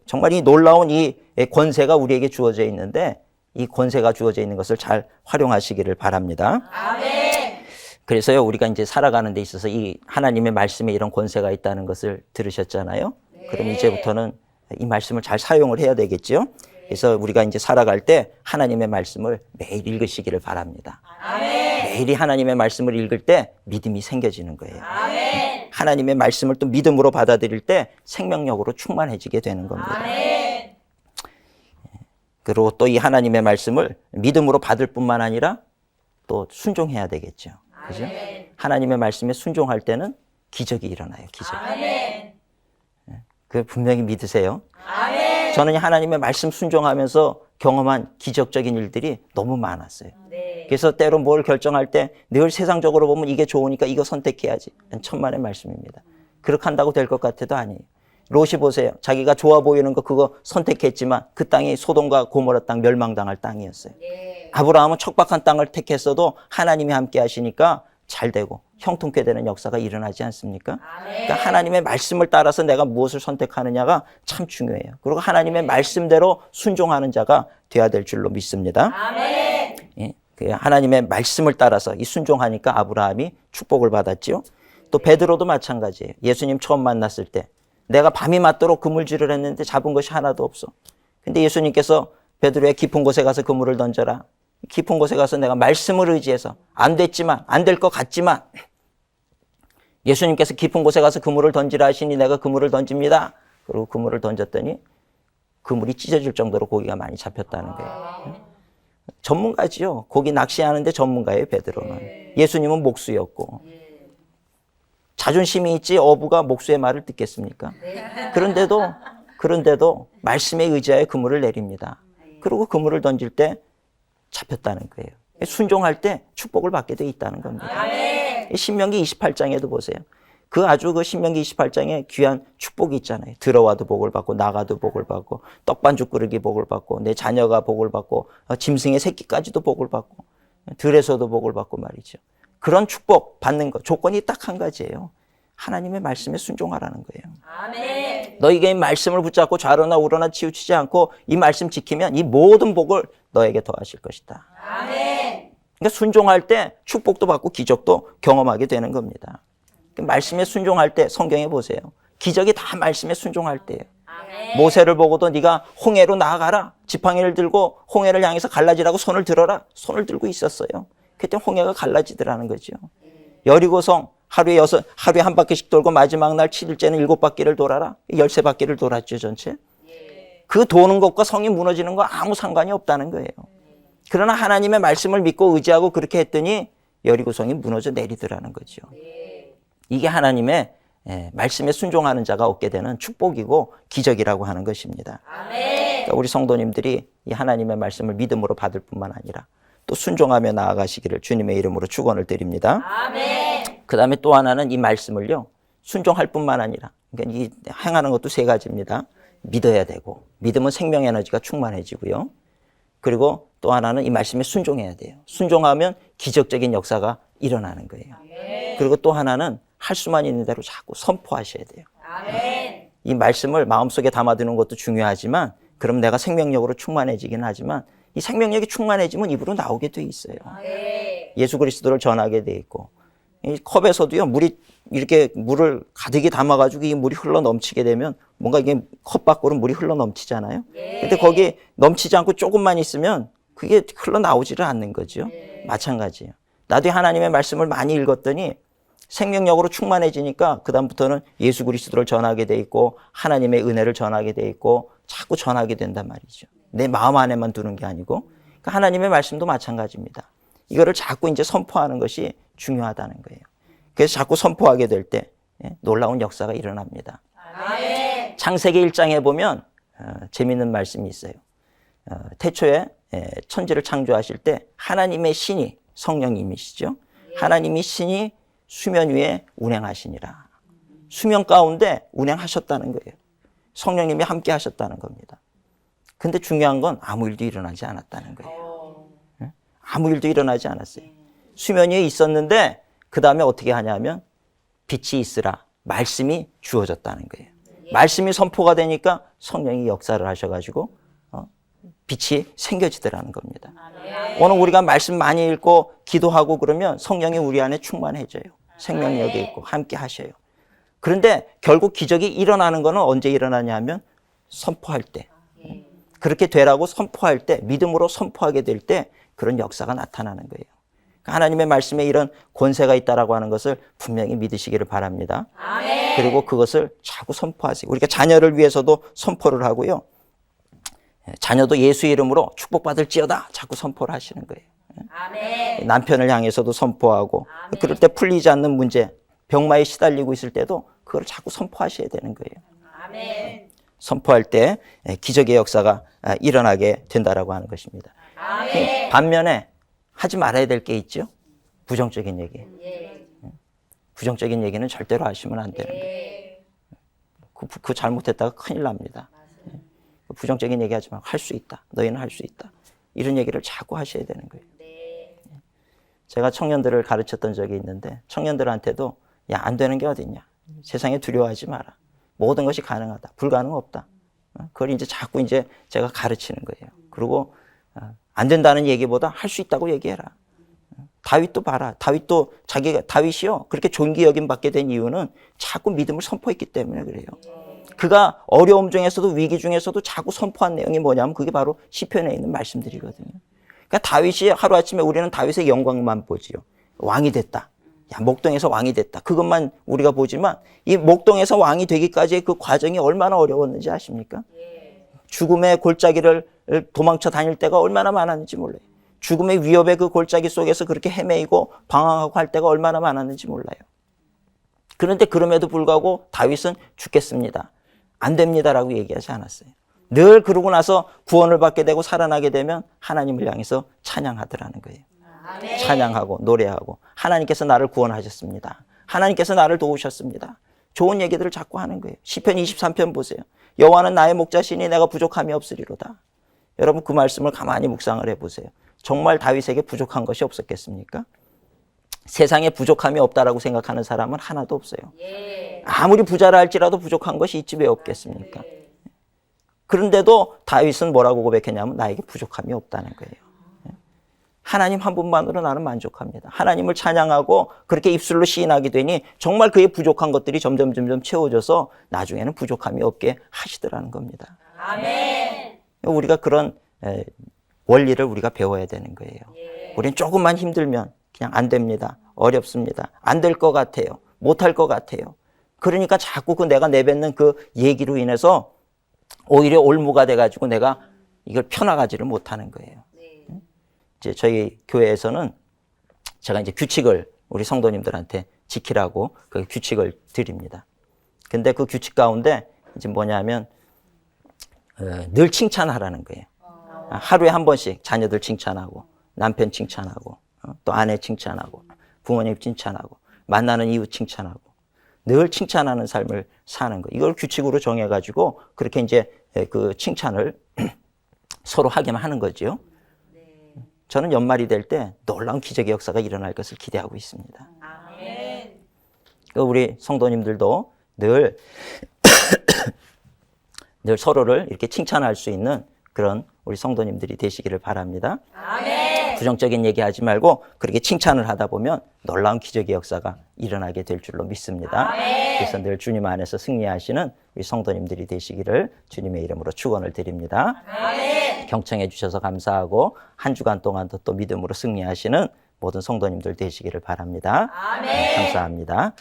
정말 이 놀라운 이 권세가 우리에게 주어져 있는데 이 권세가 주어져 있는 것을 잘 활용하시기를 바랍니다. 그래서요 우리가 이제 살아가는 데 있어서 이 하나님의 말씀에 이런 권세가 있다는 것을 들으셨잖아요. 그럼 이제부터는 이 말씀을 잘 사용을 해야 되겠죠. 그래서 우리가 이제 살아갈 때 하나님의 말씀을 매일 읽으시기를 바랍니다. 매일이 하나님의 말씀을 읽을 때 믿음이 생겨지는 거예요. 하나님의 말씀을 또 믿음으로 받아들일 때 생명력으로 충만해지게 되는 겁니다. 그리고 또 이 하나님의 말씀을 믿음으로 받을 뿐만 아니라 또 순종해야 되겠죠. 그죠? 하나님의 말씀에 순종할 때는 기적이 일어나요. 기적. 그 분명히 믿으세요. 저는 이 하나님의 말씀 순종하면서 경험한 기적적인 일들이 너무 많았어요. 그래서 때로 뭘 결정할 때 늘 세상적으로 보면 이게 좋으니까 이거 선택해야지. 천만의 말씀입니다. 그렇게 한다고 될 것 같아도 아니에요. 롯이 보세요. 자기가 좋아 보이는 거 그거 선택했지만 그 땅이 소돔과 고모라 땅 멸망당할 땅이었어요. 아브라함은 척박한 땅을 택했어도 하나님이 함께 하시니까 잘 되고 형통케 되는 역사가 일어나지 않습니까? 그러니까 하나님의 말씀을 따라서 내가 무엇을 선택하느냐가 참 중요해요. 그리고 하나님의 말씀대로 순종하는 자가 돼야 될 줄로 믿습니다. 예, 하나님의 말씀을 따라서 이 순종하니까 아브라함이 축복을 받았지요. 또 베드로도 마찬가지예요. 예수님 처음 만났을 때 내가 밤이 맞도록 그물질을 했는데 잡은 것이 하나도 없어. 근데 예수님께서 베드로의 깊은 곳에 가서 그물을 던져라. 깊은 곳에 가서 내가 말씀을 의지해서 안 됐지만 안 될 것 같지만 예수님께서 깊은 곳에 가서 그물을 던지라 하시니 내가 그물을 던집니다. 그리고 그물을 던졌더니 그물이 찢어질 정도로 고기가 많이 잡혔다는 거예요. 전문가지요. 고기 낚시하는데 전문가예요. 베드로는. 예수님은 목수였고 자존심이 있지 어부가 목수의 말을 듣겠습니까? 그런데도 말씀에 의지하여 그물을 내립니다. 그리고 그물을 던질 때 잡혔다는 거예요. 순종할 때 축복을 받게 돼 있다는 겁니다. 신명기 28장에도 보세요. 그 신명기 28장에 귀한 축복이 있잖아요. 들어와도 복을 받고 나가도 복을 받고 떡반죽 그릇이 복을 받고 내 자녀가 복을 받고 짐승의 새끼까지도 복을 받고 들에서도 복을 받고 말이죠. 그런 축복 받는 것 조건이 딱 한 가지예요. 하나님의 말씀에 순종하라는 거예요. 너희가 이 말씀을 붙잡고 좌로나 우로나 치우치지 않고 이 말씀 지키면 이 모든 복을 너에게 더하실 것이다. 그러니까 순종할 때 축복도 받고 기적도 경험하게 되는 겁니다. 말씀에 순종할 때 성경에 보세요. 기적이 다 말씀에 순종할 때예요. 모세를 보고도 네가 홍해로 나아가라. 지팡이를 들고 홍해를 향해서 갈라지라고 손을 들어라. 손을 들고 있었어요. 그때 홍해가 갈라지더라는 거죠. 여리고성 하루에 한 바퀴씩 돌고 마지막 날 7일째는 7바퀴를 돌아라. 13바퀴를 돌았죠, 전체. 그 도는 것과 성이 무너지는 거 아무 상관이 없다는 거예요. 그러나 하나님의 말씀을 믿고 의지하고 그렇게 했더니 여리고성이 무너져 내리더라는 거죠. 이게 하나님의 말씀에 순종하는 자가 얻게 되는 축복이고 기적이라고 하는 것입니다. 그러니까 우리 성도님들이 이 하나님의 말씀을 믿음으로 받을 뿐만 아니라 또 순종하며 나아가시기를 주님의 이름으로 축원을 드립니다. 그 다음에 또 하나는 이 말씀을요 순종할 뿐만 아니라 그러니까 이 행하는 것도 세 가지입니다. 믿어야 되고 믿음은 생명 에너지가 충만해지고요. 그리고 또 하나는 이 말씀에 순종해야 돼요. 순종하면 기적적인 역사가 일어나는 거예요. 그리고 또 하나는 할 수만 있는 대로 자꾸 선포하셔야 돼요. 이 말씀을 마음속에 담아두는 것도 중요하지만 그럼 내가 생명력으로 충만해지긴 하지만 이 생명력이 충만해지면 입으로 나오게 돼 있어요. 예수 그리스도를 전하게 돼 있고 이 컵에서도요 물이 이렇게 물을 가득히 담아가지고 이 물이 흘러 넘치게 되면 뭔가 이게 컵 밖으로 물이 흘러 넘치잖아요. 근데 거기 넘치지 않고 조금만 있으면 그게 흘러 나오지를 않는 거죠. 마찬가지예요. 나도 하나님의 말씀을 많이 읽었더니 생명력으로 충만해지니까 그다음부터는 예수 그리스도를 전하게 돼 있고 하나님의 은혜를 전하게 돼 있고 자꾸 전하게 된단 말이죠. 내 마음 안에만 두는 게 아니고 그러니까 하나님의 말씀도 마찬가지입니다. 이거를 자꾸 이제 선포하는 것이 중요하다는 거예요. 그래서 자꾸 선포하게 될 때 놀라운 역사가 일어납니다. 창세기 1장에 보면 재미있는 말씀이 있어요. 태초에 천지를 창조하실 때 하나님의 신이 성령님이시죠. 하나님이 신이 수면 위에 운행하시니라. 수면 가운데 운행하셨다는 거예요. 성령님이 함께 하셨다는 겁니다. 근데 중요한 건 아무 일도 일어나지 않았다는 거예요. 아무 일도 일어나지 않았어요. 수면 위에 있었는데 그 다음에 어떻게 하냐면 빛이 있으라. 말씀이 주어졌다는 거예요. 말씀이 선포가 되니까 성령이 역사를 하셔가지고 빛이 생겨지더라는 겁니다. 오늘 우리가 말씀 많이 읽고 기도하고 그러면 성령이 우리 안에 충만해져요. 생명력이 있고 함께 하셔요. 그런데 결국 기적이 일어나는 거는 언제 일어나냐 하면 선포할 때. 그렇게 되라고 선포할 때, 믿음으로 선포하게 될 때 그런 역사가 나타나는 거예요. 하나님의 말씀에 이런 권세가 있다라고 하는 것을 분명히 믿으시기를 바랍니다. 그리고 그것을 자꾸 선포하세요. 우리가 자녀를 위해서도 선포를 하고요. 자녀도 예수 이름으로 축복받을지어다 자꾸 선포를 하시는 거예요. 아멘. 남편을 향해서도 선포하고 아멘. 그럴 때 풀리지 않는 문제, 병마에 시달리고 있을 때도 그걸 자꾸 선포하셔야 되는 거예요. 아멘. 선포할 때 기적의 역사가 일어나게 된다라고 하는 것입니다. 아멘. 반면에 하지 말아야 될 게 있죠. 부정적인 얘기. 예. 부정적인 얘기는 절대로 하시면 안 되는 거예요. 예. 그 잘못했다가 큰일 납니다. 부정적인 얘기 하지 말고 할 수 있다. 너희는 할 수 있다. 이런 얘기를 자꾸 하셔야 되는 거예요. 네. 제가 청년들을 가르쳤던 적이 있는데 청년들한테도 야, 안 되는 게 어딨냐. 세상에 두려워하지 마라. 모든 것이 가능하다. 불가능 없다. 그걸 이제 자꾸 이제 제가 가르치는 거예요. 그리고 안 된다는 얘기보다 할 수 있다고 얘기해라. 다윗도 봐라. 다윗이요. 그렇게 존귀 여김 받게 된 이유는 자꾸 믿음을 선포했기 때문에 그래요. 그가 어려움 중에서도 위기 중에서도 자꾸 선포한 내용이 뭐냐면 그게 바로 시편에 있는 말씀들이거든요. 그러니까 다윗이 하루아침에 우리는 다윗의 영광만 보지요. 왕이 됐다. 야, 목동에서 왕이 됐다. 그것만 우리가 보지만 이 목동에서 왕이 되기까지의 그 과정이 얼마나 어려웠는지 아십니까? 죽음의 골짜기를 도망쳐 다닐 때가 얼마나 많았는지 몰라요. 죽음의 위협의 그 골짜기 속에서 그렇게 헤매이고 방황하고 할 때가 얼마나 많았는지 몰라요. 그런데 그럼에도 불구하고 다윗은 죽겠습니다. 안 됩니다라고 얘기하지 않았어요. 늘 그러고 나서 구원을 받게 되고 살아나게 되면 하나님을 향해서 찬양하더라는 거예요. 아멘. 찬양하고 노래하고 하나님께서 나를 구원하셨습니다. 하나님께서 나를 도우셨습니다. 좋은 얘기들을 자꾸 하는 거예요. 시편 23편 보세요. 여호와는 나의 목자시니 내가 부족함이 없으리로다. 여러분 그 말씀을 가만히 묵상을 해보세요. 정말 다윗에게 부족한 것이 없었겠습니까? 세상에 부족함이 없다라고 생각하는 사람은 하나도 없어요. 예. 아무리 부자라 할지라도 부족한 것이 있지 왜 없겠습니까? 그런데도 다윗은 뭐라고 고백했냐면 나에게 부족함이 없다는 거예요. 하나님 한 분만으로 나는 만족합니다. 하나님을 찬양하고 그렇게 입술로 시인하게 되니 정말 그의 부족한 것들이 점점 채워져서 나중에는 부족함이 없게 하시더라는 겁니다. 아멘. 우리가 그런 원리를 우리가 배워야 되는 거예요. 예. 우리는 조금만 힘들면 그냥 안 됩니다. 어렵습니다. 안 될 것 같아요. 못할 것 같아요. 그러니까 자꾸 그 내가 내뱉는 그 얘기로 인해서 오히려 올무가 돼가지고 내가 이걸 펴나가지를 못하는 거예요. 네. 이제 저희 교회에서는 제가 이제 규칙을 우리 성도님들한테 지키라고 그 규칙을 드립니다. 근데 그 규칙 가운데 이제 뭐냐면 늘 칭찬하라는 거예요. 하루에 한 번씩 자녀들 칭찬하고 남편 칭찬하고 또 아내 칭찬하고 부모님 칭찬하고 만나는 이웃 칭찬하고 늘 칭찬하는 삶을 사는 거. 이걸 규칙으로 정해가지고 그렇게 이제 그 칭찬을 서로 하게만 하는 거죠. 저는 연말이 될 때 놀라운 기적의 역사가 일어날 것을 기대하고 있습니다. 아멘. 우리 성도님들도 늘 서로를 이렇게 칭찬할 수 있는 그런 우리 성도님들이 되시기를 바랍니다. 아멘. 부정적인 얘기하지 말고 그렇게 칭찬을 하다 보면 놀라운 기적의 역사가 일어나게 될 줄로 믿습니다. 아멘. 그래서 늘 주님 안에서 승리하시는 우리 성도님들이 되시기를 주님의 이름으로 축원을 드립니다. 아멘. 경청해 주셔서 감사하고 한 주간 동안도 또 믿음으로 승리하시는 모든 성도님들 되시기를 바랍니다. 아멘. 감사합니다.